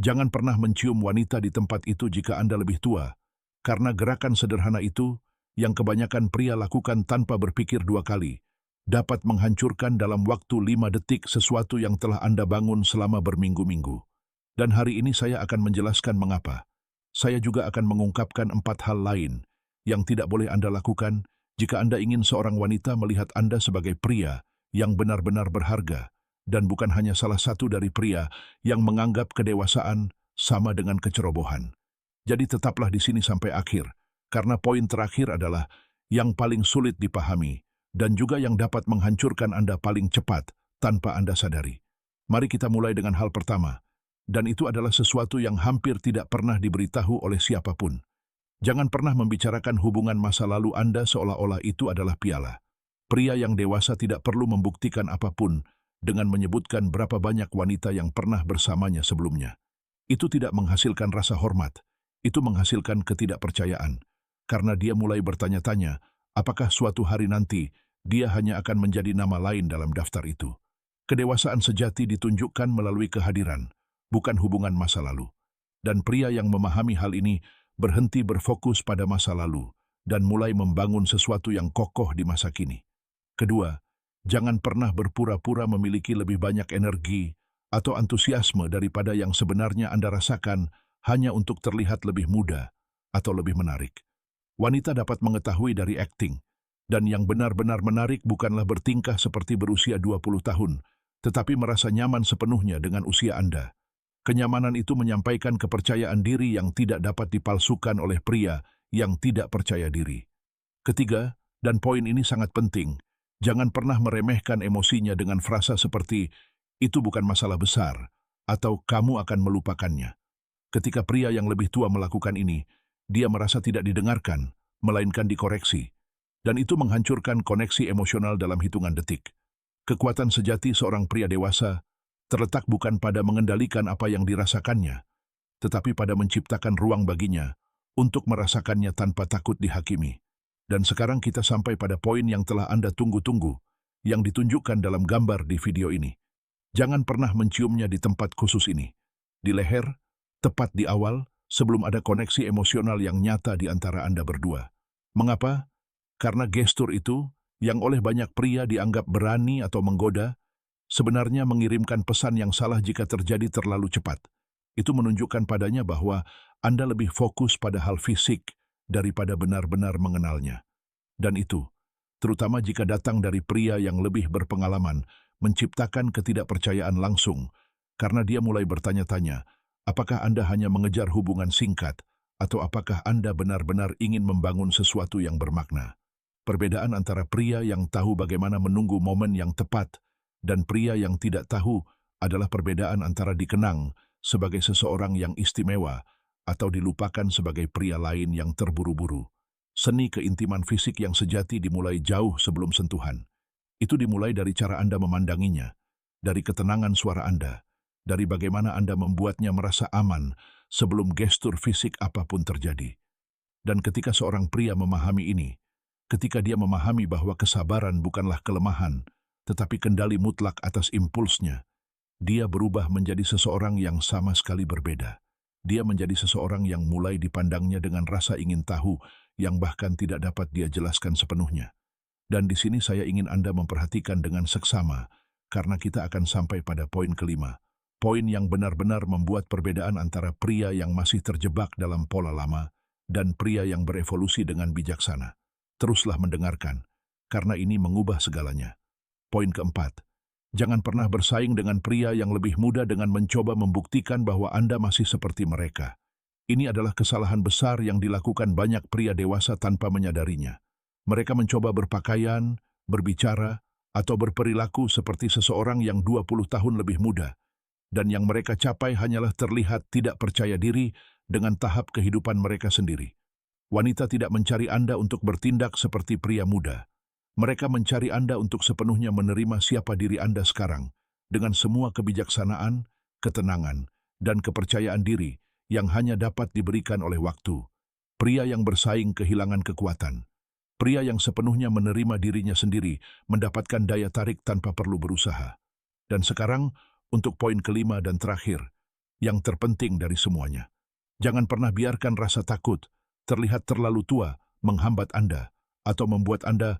Jangan pernah mencium wanita di tempat itu jika Anda lebih tua, karena gerakan sederhana itu, yang kebanyakan pria lakukan tanpa berpikir dua kali, dapat menghancurkan dalam waktu 5 detik sesuatu yang telah Anda bangun selama berminggu-minggu. Dan hari ini saya akan menjelaskan mengapa. Saya juga akan mengungkapkan 4 hal lain yang tidak boleh Anda lakukan jika Anda ingin seorang wanita melihat Anda sebagai pria yang benar-benar berharga, dan bukan hanya salah satu dari pria yang menganggap kedewasaan sama dengan kecerobohan. Jadi tetaplah di sini sampai akhir, karena poin terakhir adalah yang paling sulit dipahami dan juga yang dapat menghancurkan Anda paling cepat tanpa Anda sadari. Mari kita mulai dengan hal pertama, dan itu adalah sesuatu yang hampir tidak pernah diberitahu oleh siapapun. Jangan pernah membicarakan hubungan masa lalu Anda seolah-olah itu adalah piala. Pria yang dewasa tidak perlu membuktikan apapun dengan menyebutkan berapa banyak wanita yang pernah bersamanya sebelumnya. Itu tidak menghasilkan rasa hormat, itu menghasilkan ketidakpercayaan, karena dia mulai bertanya-tanya apakah suatu hari nanti dia hanya akan menjadi nama lain dalam daftar itu. Kedewasaan sejati ditunjukkan melalui kehadiran, bukan hubungan masa lalu. Dan pria yang memahami hal ini berhenti berfokus pada masa lalu dan mulai membangun sesuatu yang kokoh di masa kini. Kedua, jangan pernah berpura-pura memiliki lebih banyak energi atau antusiasme daripada yang sebenarnya Anda rasakan hanya untuk terlihat lebih muda atau lebih menarik. Wanita dapat mengetahui dari akting, dan yang benar-benar menarik bukanlah bertingkah seperti berusia 20 tahun, tetapi merasa nyaman sepenuhnya dengan usia Anda. Kenyamanan itu menyampaikan kepercayaan diri yang tidak dapat dipalsukan oleh pria yang tidak percaya diri. Ketiga, dan poin ini sangat penting, jangan pernah meremehkan emosinya dengan frasa seperti, itu bukan masalah besar, atau kamu akan melupakannya. Ketika pria yang lebih tua melakukan ini, dia merasa tidak didengarkan, melainkan dikoreksi, dan itu menghancurkan koneksi emosional dalam hitungan detik. Kekuatan sejati seorang pria dewasa terletak bukan pada mengendalikan apa yang dirasakannya, tetapi pada menciptakan ruang baginya untuk merasakannya tanpa takut dihakimi. Dan sekarang kita sampai pada poin yang telah Anda tunggu-tunggu, yang ditunjukkan dalam gambar di video ini. Jangan pernah menciumnya di tempat khusus ini. Di leher, tepat di awal, sebelum ada koneksi emosional yang nyata di antara Anda berdua. Mengapa? Karena gestur itu, yang oleh banyak pria dianggap berani atau menggoda, sebenarnya mengirimkan pesan yang salah jika terjadi terlalu cepat. Itu menunjukkan padanya bahwa Anda lebih fokus pada hal fisik daripada benar-benar mengenalnya. Dan itu, terutama jika datang dari pria yang lebih berpengalaman, menciptakan ketidakpercayaan langsung, karena dia mulai bertanya-tanya, apakah Anda hanya mengejar hubungan singkat, atau apakah Anda benar-benar ingin membangun sesuatu yang bermakna. Perbedaan antara pria yang tahu bagaimana menunggu momen yang tepat dan pria yang tidak tahu adalah perbedaan antara dikenang sebagai seseorang yang istimewa atau dilupakan sebagai pria lain yang terburu-buru. Seni keintiman fisik yang sejati dimulai jauh sebelum sentuhan. Itu dimulai dari cara Anda memandanginya, dari ketenangan suara Anda, dari bagaimana Anda membuatnya merasa aman sebelum gestur fisik apapun terjadi. Dan ketika seorang pria memahami ini, ketika dia memahami bahwa kesabaran bukanlah kelemahan, tetapi kendali mutlak atas impulsnya, dia berubah menjadi seseorang yang sama sekali berbeda. Dia menjadi seseorang yang mulai dipandangnya dengan rasa ingin tahu yang bahkan tidak dapat dia jelaskan sepenuhnya. Dan di sini saya ingin Anda memperhatikan dengan seksama, karena kita akan sampai pada poin kelima. Poin yang benar-benar membuat perbedaan antara pria yang masih terjebak dalam pola lama dan pria yang berevolusi dengan bijaksana. Teruslah mendengarkan, karena ini mengubah segalanya. Poin keempat, jangan pernah bersaing dengan pria yang lebih muda dengan mencoba membuktikan bahwa Anda masih seperti mereka. Ini adalah kesalahan besar yang dilakukan banyak pria dewasa tanpa menyadarinya. Mereka mencoba berpakaian, berbicara, atau berperilaku seperti seseorang yang 20 tahun lebih muda, dan yang mereka capai hanyalah terlihat tidak percaya diri dengan tahap kehidupan mereka sendiri. Wanita tidak mencari Anda untuk bertindak seperti pria muda. Mereka mencari Anda untuk sepenuhnya menerima siapa diri Anda sekarang, dengan semua kebijaksanaan, ketenangan, dan kepercayaan diri yang hanya dapat diberikan oleh waktu. Pria yang bersaing kehilangan kekuatan. Pria yang sepenuhnya menerima dirinya sendiri mendapatkan daya tarik tanpa perlu berusaha. Dan sekarang, untuk poin kelima dan terakhir, yang terpenting dari semuanya. Jangan pernah biarkan rasa takut, terlihat terlalu tua, menghambat Anda, atau membuat Anda